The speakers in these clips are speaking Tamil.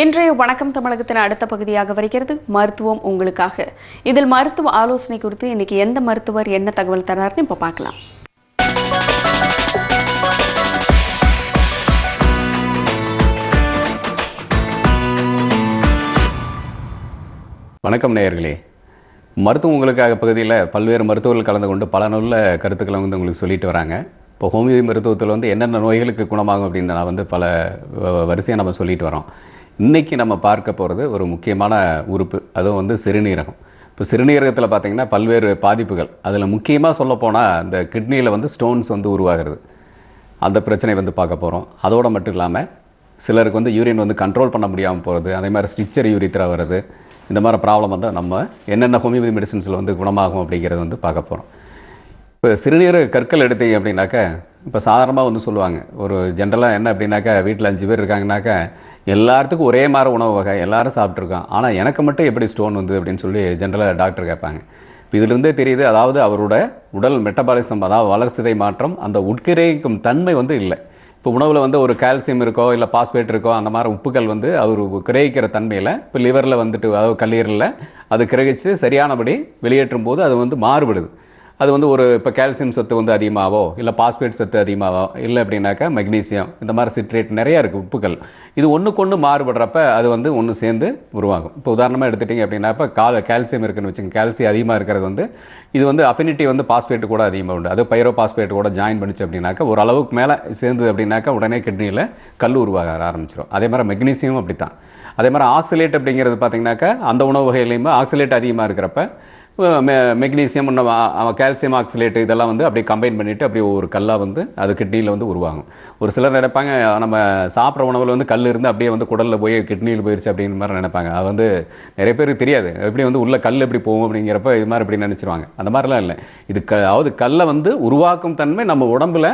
இன்றைய வணக்கம் தமிழகத்தின் அடுத்த பகுதியாக வருகிறது மருத்துவம் உங்களுக்காக. இதில் மருத்துவ ஆலோசனை குறித்து இன்னைக்கு எந்த மருத்துவர் என்ன தகவல் தராருன்னு இப்ப பார்க்கலாம். வணக்கம் நேயர்களே. மருத்துவம் உங்களுக்காக பகுதியில் பல்வேறு மருத்துவர்கள் கலந்து கொண்டு பல நல்ல கருத்துக்களை வந்து உங்களுக்கு சொல்லிட்டு வராங்க. இப்போ ஹோமியோபதி மருத்துவத்தில் வந்து என்னென்ன நோய்களுக்கு குணமாகும் அப்படின்னு நான் வந்து பல வரிசையாக நம்ம சொல்லிட்டு வரோம். இன்றைக்கி நம்ம பார்க்க போகிறது ஒரு முக்கியமான உறுப்பு, அதுவும் வந்து சிறுநீரகம். இப்போ சிறுநீரகத்தில் பார்த்திங்கன்னா பல்வேறு பாதிப்புகள், அதில் முக்கியமாக சொல்லப்போனால் இந்த கிட்னியில் வந்து ஸ்டோன்ஸ் வந்து உருவாகிறது, அந்த பிரச்சனை வந்து பார்க்க போகிறோம். அதோடு மட்டும் இல்லாமல் சிலருக்கு வந்து யூரின் வந்து கண்ட்ரோல் பண்ண முடியாமல் போகிறது, அதே மாதிரி ஸ்டிச்சர் யூரித்ரா வருது, இந்த மாதிரி ப்ராப்ளம் வந்து நம்ம என்னென்ன ஹோமியோபதி மெடிசன்ஸில் வந்து குணமாகும் அப்படிங்கிறது வந்து பார்க்க போகிறோம். இப்போ சிறுநீரக கற்கள் எடுத்தீங்க அப்படின்னாக்கா, இப்போ சாதாரணமாக வந்து சொல்லுவாங்க, ஒரு ஜென்ரலாக என்ன அப்படின்னாக்கா, வீட்டில் 5 பேர் இருக்காங்கனாக்கா எல்லாத்துக்கும் ஒரே மாதிரி உணவு வகை எல்லாரும் சாப்பிட்ருக்கோம், ஆனால் எனக்கு மட்டும் எப்படி ஸ்டோன் வந்து அப்படின்னு சொல்லி ஜென்ரலாக டாக்டர் கேட்பாங்க. இப்போ இதிலிருந்தே தெரியுது, அதாவது அவரோட உடல் மெட்டபாலிசம், அதாவது வளர்சிதை மாற்றம், அந்த உட்கிரகிக்கும் தன்மை வந்து இல்லை. இப்போ உணவில் வந்து ஒரு கால்சியம் இருக்கோ இல்லை பாஸ்பேட் இருக்கோ, அந்த மாதிரி உப்புகள் வந்து அவர் கிரகிக்கிற தன்மையில் இப்போ லிவரில் வந்துட்டு, அதாவது கல்லீரலில் அது கிரகிச்சு சரியானபடி வெளியேற்றும் போது அது வந்து மாறுபடுது. அது வந்து ஒரு இப்போ கால்சியம் சத்து வந்து அதிகமாகவோ இல்லை பாஸ்பேட் சத்து அதிகமாகவோ இல்லை அப்படின்னாக்கா மெக்னீசியம், இந்த மாதிரி சிட்ரேட் நிறையா இருக்குது உப்புகள். இது ஒன்றுக்கு ஒன்று மாறுபடுறப்ப அது வந்து ஒன்று சேர்ந்து உருவாகும். இப்போ உதாரணமாக எடுத்துட்டிங்க அப்படின்னா, இப்போ கால்சியம் இருக்குன்னு வச்சுங்க, கால்சியம் அதிகமாக இருக்கிறது வந்து இது வந்து அஃபினிட்டி வந்து பாஸ்பேட்டு கூட அதிகமாக உண்டு. அது பைரோ பாஸ்பேட் கூட ஜாயின் பண்ணிச்சு அப்படின்னாக்கா ஒரு அளவுக்கு மேலே சேர்ந்தது அப்படின்னாக்கா உடனே கிட்னியில் கல் உருவாக ஆரம்பிச்சிடும். அதே மாதிரி மெக்னீசியம் அப்படி தான். அதே மாதிரி ஆக்சிலேட் அப்படிங்கிறது பார்த்திங்கனாக்கா அந்த உணவு வகையிலையுமே ஆக்சிலேட் அதிகமாக இருக்கிறப்ப மெக்னீசியம், கால்சியம் ஆக்சிலேட்டு இதெல்லாம் வந்து அப்படியே கம்பைன் பண்ணிவிட்டு அப்படியே ஒரு கல்லாக வந்து அது கிட்னியில் வந்து உருவாகும். ஒரு சிலர் நினைப்பாங்க, நம்ம சாப்பிட்ற உணவில் வந்து கல் இருந்து அப்படியே வந்து குடலில் போய் கிட்னியில் போயிடுச்சு அப்படிங்கிற மாதிரி நினைப்பாங்க. அது வந்து நிறைய பேருக்கு தெரியாது, எப்படி வந்து உள்ள கல் எப்படி போகும் அப்படிங்கிறப்ப இது மாதிரி இப்படி நினச்சிருவாங்க. அந்த மாதிரிலாம் இல்லை. இது அதாவது கல்லை வந்து உருவாக்கும் தன்மை நம்ம உடம்பில்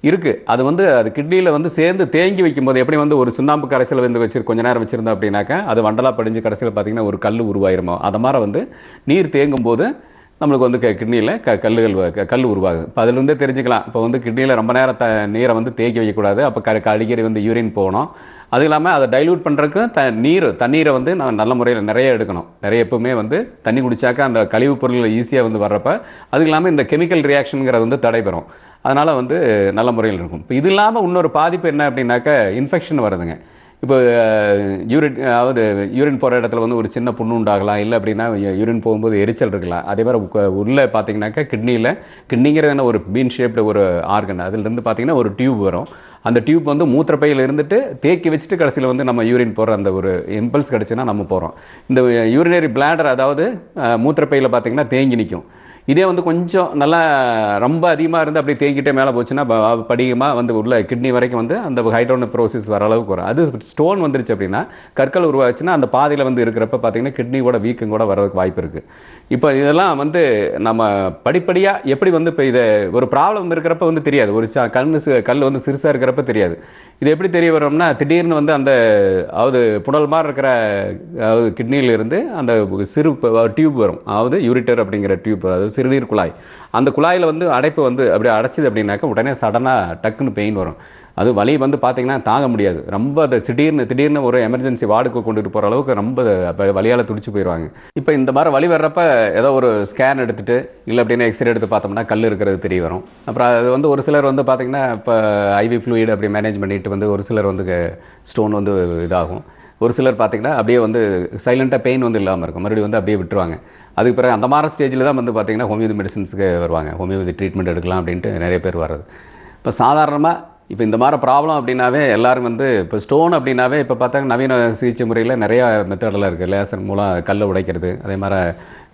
இருக்குது. அது வந்து அது கிட்னியில் வந்து சேர்ந்து தேங்கி வைக்கும்போது எப்படி வந்து ஒரு சுண்ணாம்பு கரைசல் வந்து கொஞ்ச நேரம் வச்சுருந்தோம் அப்படின்னாக்கா அது வண்டலாக படிஞ்சு கடைசியில் பார்த்திங்கன்னா ஒரு கல் உருவாயிருமோ, அது மாதிரி வந்து நீர் தேங்கும் போது நம்மளுக்கு வந்து கிட்னியில் கல் உருவாகுது. இப்போ அதிலிருந்தே தெரிஞ்சுக்கலாம், இப்போ வந்து கிட்னியில் ரொம்ப நேரம் நீரை வந்து தேக்கி வைக்கக்கூடாது. அப்போ அடிக்கடி வந்து யூரின் போகணும். அது இல்லாமல் அதை டைல்யூட் பண்ணுறதுக்கு தண்ணீரை வந்து நான் நல்ல முறையில் நிறைய எடுக்கணும். நிறைய எப்பவுமே வந்து தண்ணி குடித்தாக்கா அந்த கழிவுப் பொருள் ஈஸியாக வந்து வர்றப்ப, அது இல்லாமல் இந்த கெமிக்கல் ரியாக்ஷனுங்கிறது வந்து தடைபெறும். அதனால் வந்து நல்ல முறையில் இருக்கும். இப்போ இது இல்லாமல் இன்னொரு பாதிப்பு என்ன அப்படின்னாக்கா, இன்ஃபெக்ஷன் வருதுங்க. இப்போ யூரின் போகிற இடத்துல வந்து ஒரு சின்ன புண்ணு உண்டாகலாம், இல்லை அப்படின்னா யூரின் போகும்போது எரிச்சல் இருக்கலாம். அதே மாதிரி உள்ளே பார்த்தீங்கன்னாக்கா கிட்னிங்கிறது என்ன, ஒரு பீன் ஷேப்டு ஒரு ஆர்கன், அதிலிருந்து பார்த்தீங்கன்னா ஒரு டியூப் வரும். அந்த டியூப் வந்து மூத்திரப்பையில் இருந்துட்டு தேக்கி வச்சுட்டு கடைசியில் வந்து நம்ம யூரின் போகிற அந்த ஒரு இம்பல்ஸ் கிடச்சுன்னா நம்ம போகிறோம். இந்த யூரினரி பிளாடர், அதாவது மூத்திரப்பையில் பார்த்திங்கன்னா தேங்கி நிற்கும். இதே வந்து கொஞ்சம் நல்லா ரொம்ப அதிகமாக இருந்து அப்படியே தேங்கிட்டே மேலே போச்சுன்னா படிகமாக வந்து உள்ள கிட்னி வரைக்கும் வந்து அந்த ஹைட்ரோனெஃப்ரோசிஸ் வர அளவுக்கு வரும். அது ஸ்டோன் வந்துருச்சு அப்படின்னா, கற்கள் உருவாச்சுன்னா அந்த பாதையில் வந்து இருக்கிறப்ப பார்த்திங்கன்னா கிட்னியோட வீக்கம் கூட வரதுக்கு வாய்ப்பு இருக்குது. இப்போ இதெல்லாம் வந்து நம்ம படிப்படியாக எப்படி வந்து இப்போ இதை ஒரு ப்ராப்ளம் இருக்கிறப்ப வந்து தெரியாது, ஒரு கல் வந்து சிறுசாக இருக்கிறப்ப தெரியாது. இது எப்படி தெரிய வரோம்னா, திடீர்னு வந்து அந்த அதாவது புனல் மாதிரி இருக்கிற அதாவது கிட்னியிலிருந்து அந்த சிறு டியூப் வரும், அதாவது யூரிட்டர் அப்படிங்கிற டியூப், அதாவது சிறுநீர் குழாய். அந்த குழாயில் வந்து அடைப்பு வந்து அப்படியே அடைச்சிது அப்படின்னாக்கா உடனே சடனாக டக்குன்னு பெயின் வரும். அது வலி வந்து பார்த்திங்கன்னா தாங்க முடியாது. ரொம்ப அதை திடீர்னு ஒரு எமர்ஜென்சி வார்டுக்கு கொண்டுட்டு போகிற அளவுக்கு ரொம்ப வலியால் துடிச்சு போயிடுவாங்க. இப்போ இந்த மாதிரி வலி வர்றப்ப ஏதோ ஒரு ஸ்கேன் எடுத்துகிட்டு இல்லை அப்படின்னா எக்ஸ்ரே எடுத்து பார்த்தோம்னா கல் இருக்கிறது தெரிய வரும். அப்புறம் அது வந்து ஒரு சிலர் வந்து பார்த்திங்கன்னா இப்போ ஐவி ஃப்ளூயிட் அப்படி மேனேஜ் பண்ணிட்டு வந்து ஒரு சிலர் வந்து ஸ்டோன் வந்து இதாகும். ஒரு சிலர் பார்த்திங்கன்னா அப்படியே வந்து சைலண்ட்டாக பெயின் வந்து இல்லாமல் இருக்கும், மறுபடியும் வந்து அப்படியே விட்டுருவாங்க. அதுக்கு பிறகு அந்த மாதிரி ஸ்டேஜில் தான் வந்து பார்த்திங்கன்னா ஹோமியோபதி மெடிசன்ஸுக்கு வருவாங்க, ஹோமியோபதி ட்ரீட்மெண்ட் எடுக்கலாம் அப்படின்ட்டு நிறைய பேர் வர்றது. இப்போ சாதாரணமாக இப்போ இந்த மாதிரி ப்ராப்ளம் அப்படின்னாவே எல்லோரும் வந்து இப்போ ஸ்டோன் அப்படின்னாவே இப்போ பார்த்தாங்க நவீன சிகிச்சை முறையில் நிறையா மெத்தடெல்லாம் இருக்குது. லேசர் மூலம் கல்லை உடைக்கிறது, அதே மாதிரி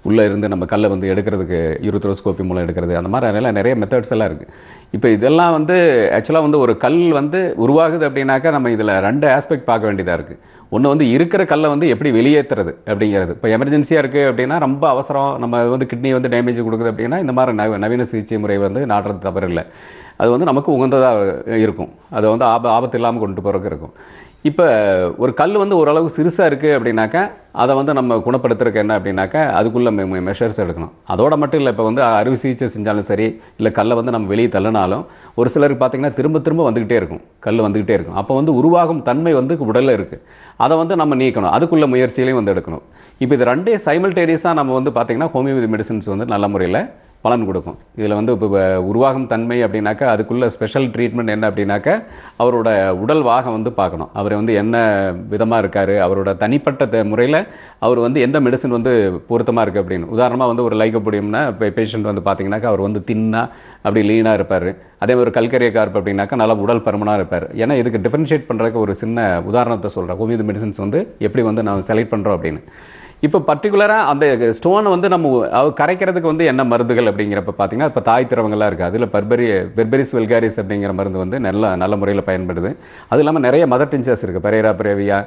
உள்ளே இருந்து நம்ம கல்லை வந்து எடுக்கிறதுக்கு யூரோத்ரோஸ்கோப்பி மூலம் எடுக்கிறது, அந்த மாதிரி நிறைய மெத்தட்ஸ் எல்லாம் இருக்குது. இப்போ இதெல்லாம் வந்து ஆக்சுவலாக வந்து ஒரு கல் வந்து உருவாகுது அப்படின்னாக்கா நம்ம இதில் 2 ஆஸ்பெக்ட் பார்க்க வேண்டியதாக இருக்குது. ஒன்று வந்து இருக்கிற கல்லை வந்து எப்படி வெளியேற்றுறது அப்படிங்கிறது. இப்போ எமர்ஜென்சியாக இருக்குது அப்படின்னா, ரொம்ப அவசரம், நம்ம வந்து கிட்னி வந்து டேமேஜ் கொடுக்குது அப்படின்னா இந்த மாதிரி நவீன சிகிச்சை முறை வந்து நாடுறது தவறு இல்லை. அது வந்து நமக்கு உகந்ததாக இருக்கும். அதை வந்து ஆபத்து இல்லாமல் கொண்டு போகிறதுக்கு இருக்கும். இப்போ ஒரு கல் வந்து ஓரளவு சிறுசாக இருக்குது அப்படின்னாக்கா அதை வந்து நம்ம குணப்படுத்துறதுக்கு என்ன அப்படின்னாக்கா அதுக்குள்ளே மெஷர்ஸ் எடுக்கணும். அதோட மட்டும் இல்லை, இப்போ வந்து அறுவை சிகிச்சை செஞ்சாலும் சரி, இல்லை கல்லை வந்து நம்ம வெளியே தள்ளினாலும் ஒரு சிலருக்கு பார்த்திங்கன்னா திரும்ப திரும்ப வந்துக்கிட்டே இருக்கும், கல் வந்துக்கிட்டே இருக்கும். அப்போ வந்து உருவாகும் தன்மை வந்து உடலில் இருக்குது, அதை வந்து நம்ம நீக்கணும், அதுக்குள்ள முயற்சியிலையும் வந்து எடுக்கணும். இப்போ இது ரெண்டே சைமல்டேனியஸாக நம்ம வந்து பார்த்திங்கன்னா ஹோமியோபதி மெடிசன்ஸ் வந்து நல்ல முறையில் பலன் கொடுக்கும். இதில் வந்து இப்போ உருவாகும் தன்மை அப்படின்னாக்கா அதுக்குள்ள ஸ்பெஷல் ட்ரீட்மெண்ட் என்ன அப்படின்னாக்கா அவரோட உடல் வாகம் வந்து பார்க்கணும். அவர் வந்து என்ன விதமாக இருக்கார், அவரோட தனிப்பட்ட முறையில் அவர் வந்து எந்த மெடிசன் வந்து பொருத்தமாக இருக்குது அப்படின்னு. உதாரணமாக வந்து ஒரு லைக்கோபோடியம்னா இப்போ பேஷண்ட் வந்து பார்த்தீங்கன்னாக்கா அவர் வந்து தின்னா அப்படி லீனாக இருப்பார். அதே மாதிரி ஒரு கல்கரிய கார்ப் அப்படின்னாக்கா நல்லா உடல் பருமனாக இருப்பார். ஏன்னா இதுக்கு டிஃபரன்ஷியேட் பண்ணுறதுக்கு ஒரு சின்ன உதாரணத்தை சொல்கிறேன். ஹோமியோபதி மெடிசன்ஸ் வந்து எப்படி வந்து நான் செலக்ட் பண்ணுறோம் அப்படின்னு. இப்போ பர்டிகுலராக அந்த ஸ்டோனை வந்து நம்ம கரைக்கிறதுக்கு வந்து என்ன மருந்துகள் அப்படிங்கிறப்ப பார்த்தீங்கன்னா இப்போ தாய் திரவங்கள்லாம் இருக்குது. அதில் பெர்பெரிஸ் வெல்காரிஸ் அப்படிங்கிற மருந்து வந்து நல்ல முறையில் பயன்படுது. அது இல்லாமல் நிறைய மதர் டிஞ்சர்ஸ் இருக்குது, பெரேரா பிரேவியா,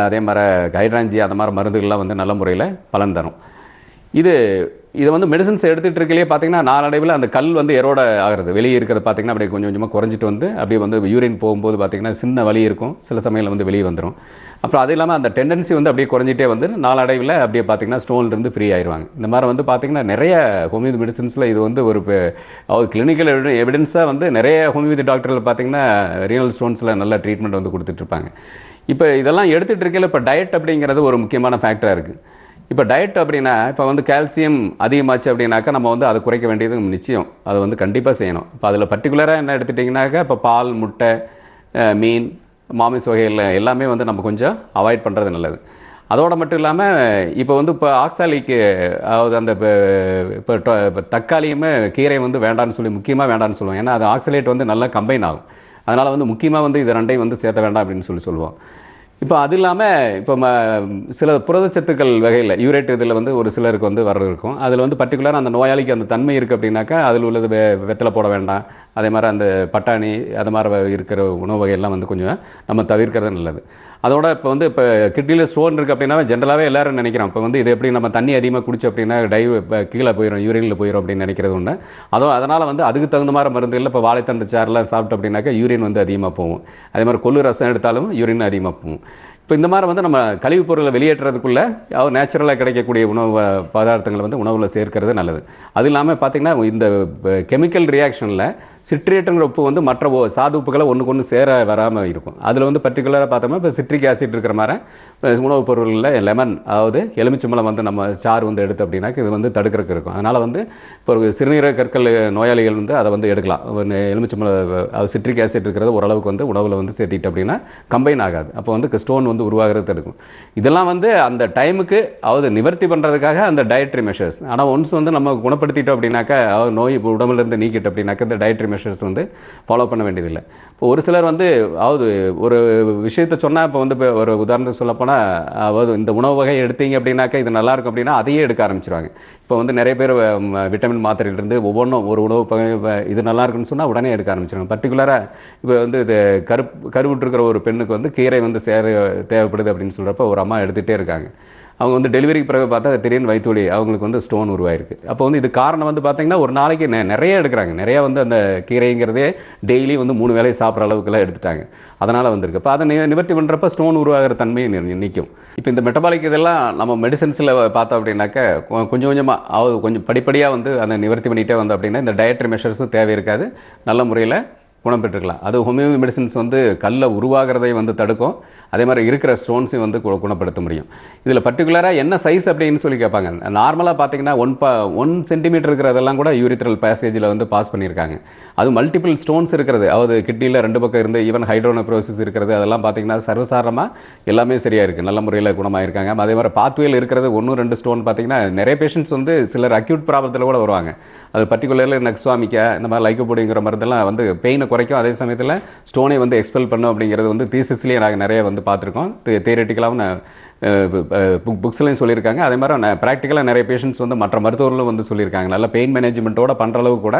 அதே மாதிரி ஹைட்ராஞ்சி, அந்த மாதிரி மருந்துகள்லாம் வந்து நல்ல முறையில் பலன் தரும். இதை வந்து மெடிசன்ஸ் எடுத்துகிட்டு இருக்கலையே பார்த்தீங்கன்னா நாளடைவில் அந்த கல் வந்து எரோட ஆகிறது, வெளியே இருக்கிறது பார்த்தீங்கன்னா அப்படியே கொஞ்சம் கொஞ்சமாக குறைஞ்சிட்டு வந்து அப்படியே வந்து யூரின் போகும்போது பார்த்தீங்கன்னா சின்ன வலி இருக்கும், சில சமயத்தில் வந்து வெளியே வந்துடும். அப்புறம் அது இல்லாமல் அந்த டெண்டன்சி வந்து அப்படியே குறைஞ்சிட்டே வந்து நாளடைவில் அப்படியே பார்த்தீங்கன்னா ஸ்டோன்லேருந்து ஃப்ரீ ஆயிடுவாங்க. இந்த மாதிரி வந்து பார்த்தீங்கன்னா நிறைய ஹோமியோபதி மெடிசன்ஸில் இது வந்து ஒரு கிளினிக்கல் எவிடன்ஸாக வந்து நிறைய ஹோமியோபதி டாக்டர்கள் பார்த்தீங்கன்னா ரீனல் ஸ்டோன்ஸில் நல்ல ட்ரீட்மெண்ட் வந்து கொடுத்துட்ருப்பாங்க. இப்போ இதெல்லாம் எடுத்துகிட்டு இருக்கையில் இப்போ டயட் அப்படிங்கிறது ஒரு முக்கியமான ஃபேக்டராக இருக்குது. இப்போ டயட் அப்படின்னா இப்போ வந்து கால்சியம் அதிகமாச்சு அப்படின்னாக்கா நம்ம வந்து அதை குறைக்க வேண்டியது நிச்சயம், அதை வந்து கண்டிப்பாக செய்யணும். இப்போ அதில் பர்டிகுலராக என்ன எடுத்துட்டிங்கனாக்கா இப்போ பால், முட்டை, மீன், மாமிச வகையில் எல்லாமே வந்து நம்ம கொஞ்சம் அவாய்ட் பண்ணுறது நல்லது. அதோடு மட்டும் இல்லாமல் இப்போ வந்து இப்போ ஆக்சாலிக்கு அதாவது அந்த இப்போ தக்காளியுமே கீரை வந்து வேண்டான்னு சொல்லி முக்கியமாக வேண்டான்னு சொல்லுவோம். ஏன்னா அது ஆக்சலேட் வந்து நல்லா கம்பைன் ஆகும். அதனால் வந்து முக்கியமாக வந்து இது ரெண்டையும் வந்து சேர்த்த வேண்டாம் அப்படின்னு சொல்லுவோம். இப்போ அது இல்லாமல் இப்போ சில புரதச்சத்துக்கள் வகையில் யூரேட் இதில் வந்து ஒரு சிலருக்கு வந்து வர்றது இருக்கும். அதில் வந்து பர்டிகுலராக அந்த நோயாளிக்கு அந்த தன்மை இருக்குது அப்படின்னாக்கா அதில் உள்ளது வெத்தலை போட வேண்டாம். அதே மாதிரி அந்த பட்டாணி அது மாதிரி இருக்கிற உணவு வகையெல்லாம் வந்து கொஞ்சம் நம்ம தவிர்க்கிறது நல்லது. அதோட இப்போ வந்து இப்போ கிட்னியில் ஸ்டோன் இருக்குது அப்படின்னா ஜென்ரலாகவே எல்லோரும் நினைக்கிறோம் இப்போ வந்து இது எப்படி நம்ம தண்ணி அதிகமாக குடிச்சு அப்படின்னா கீழே போயிடும், யூரினில் போயிடும் அப்படின்னு நினைக்கிறது ஒன்று. அதனால் வந்து அதுக்கு தகுந்த மாதிரி மருந்துகள் இப்போ வாழைத்தண்டு சாரெலாம் சாப்பிட்டோம் அப்படின்னாக்கா யூரின் வந்து அதிகமாக போகும். அதே மாதிரி கொள்ளு ரசம் எடுத்தாலும் யூரின் அதிகமாக போகும். இப்போ இந்த மாதிரி வந்து நம்ம கழிவுப் பொருளை வெளியேற்றுறதுக்குள்ளே நேச்சுரலாக கிடைக்கக்கூடிய உணவு பதார்த்தங்களை வந்து உணவில் சேர்க்கிறது நல்லது. அது இல்லாமல் பார்த்திங்கன்னா இந்த கெமிக்கல் ரியாக்ஷனில் சிட்ரேட்டுங்கிற உப்பு வந்து மற்ற சாது உப்புகளை ஒன்றுக்கு ஒன்று சேர வராமல் இருக்கும். அதில் வந்து பர்டிகுலராக பார்த்தோம்னா இப்போ சிட்ரிக் ஆசிட் இருக்கிற மாதிரி உணவுப் பொருளில் லெமன், அதாவது எலுமிச்சம்பழம் வந்து நம்ம சாறு வந்து எடுத்து அப்படின்னாக்க இது வந்து தடுக்கிறதுக்கு இருக்கும். அதனால் வந்து இப்போ ஒரு சிறுநீரக கற்கள் நோயாளிகள் வந்து அதை வந்து எடுக்கலாம். எலுமிச்சம்பழம் சிட்ரிக் ஆசிட் இருக்கிறது ஓரளவுக்கு வந்து உணவில் வந்து சேர்த்திட்டு அப்படின்னா கம்பைன் ஆகாது. அப்போ வந்து ஸ்டோன் வந்து உருவாகிறது தடுக்கும். இதெல்லாம் வந்து அந்த டைமுக்கு அதாவது நிவர்த்தி பண்ணுறதுக்காக அந்த டயட்ரி மெஷர்ஸ். ஆனால் ஒன்ஸ் வந்து நம்ம குணப்படுத்திட்டோம் அப்படின்னாக்கா நோய் உடம்புலேருந்து நீக்கிட்டு அப்படின்னாக்கா இந்த டயட்ரி மெஷர்ஸ் வந்து ஃபாலோ பண்ண வேண்டியதில்லை. இப்போ ஒரு சிலர் வந்து அதாவது ஒரு விஷயத்தை சொன்னால் இப்போ வந்து இப்போ ஒரு உதாரணத்துக்கு சொல்லப்போனால் அதாவது இந்த உணவு வகை எடுத்தீங்க அப்படின்னாக்கா இது நல்லாயிருக்கும் அப்படின்னா அதையே எடுக்க ஆரம்பிச்சிருவாங்க. இப்போ வந்து நிறைய பேர் விட்டமின் மாத்திரையிலிருந்து ஒவ்வொன்றும் ஒரு உணவு இது நல்லா இருக்குன்னு சொன்னால் உடனே எடுக்க ஆரம்பிச்சிருவாங்க. பர்டிகுலராக இப்போ வந்து இது கருவுற்றிருக்கிற ஒரு பெண்ணுக்கு வந்து கீரை வந்து தேவைப்படுது அப்படின்னு சொல்கிறப்ப ஒரு அம்மா எடுத்துகிட்டே இருக்காங்க. அவங்க வந்து டெலிவரிக்கு பிறகு பார்த்தா திடீர்னு வயிற்றுவலி, அவங்களுக்கு வந்து ஸ்டோன் உருவாயிருக்கு. அப்போ வந்து இது காரணம் வந்து பார்த்திங்கன்னா ஒரு நாளைக்கு நிறைய எடுக்கிறாங்க. நிறையா வந்து அந்த கீரைங்கிறதே டெய்லி வந்து 3 வேளை சாப்பிட்ற அளவுக்குலாம் எடுத்துட்டாங்க. அதனால் வந்திருக்கு. இப்போ அதை நிவர்த்தி பண்ணுறப்ப ஸ்டோன் உருவாகிற தன்மையை நிற்கும். இப்போ இந்த மெட்டபாலிக் இதெல்லாம் நம்ம மெடிசன்ஸில் பார்த்தோம் அப்படின்னாக்கா கொஞ்சம் கொஞ்சமாக கொஞ்சம் படிப்படியாக வந்து அதை நிவர்த்தி பண்ணிகிட்டே வந்தோம் அப்படின்னா இந்த டயட்ரி மெஷர்ஸும் தேவை இருக்காது, நல்ல முறையில் குணம் பெற்றுக்கலாம். அது ஹோமியோபதி மெடிசன்ஸ் வந்து கல்லை உருவாகிறதை வந்து தடுக்கும். அதே மாதிரி இருக்கிற ஸ்டோன்ஸையும் வந்து குணப்படுத்த முடியும். இதில் பர்டிகுலராக என்ன சைஸ் அப்படின்னு சொல்லி கேட்பாங்க. நார்மலாக பார்த்தீங்கன்னா 1 சென்டிமீட்டர் இருக்கிறதெல்லாம் கூட யூரித்ரல் பேசேஜில் வந்து பாஸ் பண்ணியிருக்காங்க. அது மல்டிபிள் ஸ்டோன்ஸ் இருக்கிறது, அதாவது கிட்னியில் 2 பக்கம் இருந்து ஈவன் ஹைட்ரோனெஃப்ரோசிஸ் இருக்கிறது, அதெல்லாம் பார்த்தீங்கன்னா சர்வசாதாரணமாக எல்லாமே சரியாக இருக்குது, நல்ல முறையில் குணமாயிருக்காங்க. அதே மாதிரி பாத்வேயில் இருக்கிறது 1-2 ஸ்டோன் பார்த்தீங்கன்னா நிறைய பேஷண்ட்ஸ் வந்து சிலர் அக்யூட் ப்ராப்ளத்தில் கூட வருவாங்க. அது பர்டிகுலரில் நக்ஸ்வாமிக்கா இந்த மாதிரி லைக்கோபோடிங்கிற மருந்தெல்லாம் வந்து பெயினை குறைக்கும், அதே சமயத்தில் ஸ்டோனை வந்து எக்ஸ்பெல் பண்ணும் அப்படிங்கிறது வந்து தீசிஸ்லேயே நாங்கள் நிறைய வந்து பார்த்துருக்கோம். தியரட்டிக்கலாகவும் புக்ஸ்லையும் சொல்லியிருக்காங்க. அதே மாதிரி ப்ராக்டிக்கலாக நிறைய பேஷண்ட்ஸ் வந்து மற்ற மருத்துவர்களும் வந்து சொல்லியிருக்காங்க. நல்ல பெயின் மேனேஜ்மெண்ட்டோட பண்ணுற அளவு கூட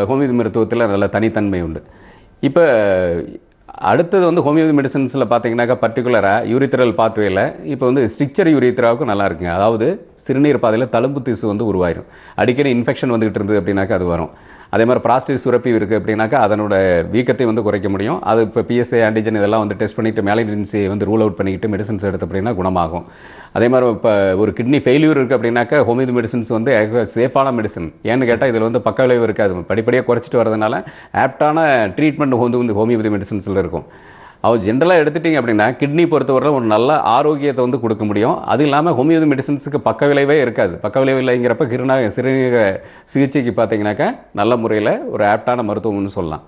ஹோமியோபதி மருத்துவத்தில் நல்ல தனித்தன்மை உண்டு. இப்போ அடுத்தது வந்து ஹோமியோபதி மெடிசன்ஸில் பார்த்தீங்கன்னாக்கா பர்டிகுலராக யூரித்ரல் பாத்வேயில் இப்போ வந்து ஸ்ட்ரிக்சர் யூரித்ராவுக்கும் நல்லா இருக்குங்க. அதாவது சிறுநீர் பாதையில் தழும்பு திசு வந்து உருவாயிடும். அடிக்கடி இன்ஃபெக்ஷன் வந்துகிட்டு இருந்தது அப்படின்னாக்கா அது வரும். அதே மாதிரி ப்ராஸ்டேட் சுரப்பி இருக்குது அப்படின்னாக்கா அதனோட வீக்கத்தை வந்து குறைக்க முடியும். அது இப்போ PSA ஆன்டிஜன் இதெல்லாம் வந்து டெஸ்ட் பண்ணிவிட்டு மேலிடன்சி வந்து ரூல் அவுட் பண்ணிக்கிட்டு மெடிசன்ஸ் எடுத்து அப்படின்னா குணமாகும். அதே மாதிரி இப்போ ஒரு கிட்னி ஃபெயில்யூர் இருக்குது அப்படின்னாக்கா ஹோமியோபதி மெடிசன்ஸ் வந்து சேஃபான மெடிசன். ஏன்னு கேட்டால் இதில் வந்து பக்க விளைவு இருக்காது. படிப்படியாக குறைச்சிட்டு வரதுனால ஆப்டான ட்ரீட்மெண்ட் வந்து ஹோமியோபதி மெடிசன்ஸில் இருக்கும். அவர் ஜென்ரலாக எடுத்துட்டிங்க அப்படின்னா கிட்னி பொறுத்தவரை ஒரு நல்ல ஆரோக்கியத்தை வந்து கொடுக்க முடியும். அது இல்லாமல் ஹோமியோபதி மெடிசன்ஸுக்கு பக்க விளைவே இருக்காது. பக்க விளைவு இல்லைங்கிறப்ப சிறுநீரக சிகிச்சைக்கு பார்த்தீங்கன்னாக்கா நல்ல முறையில் ஒரு ஆப்டான மருத்துவம்னு சொல்லலாம்.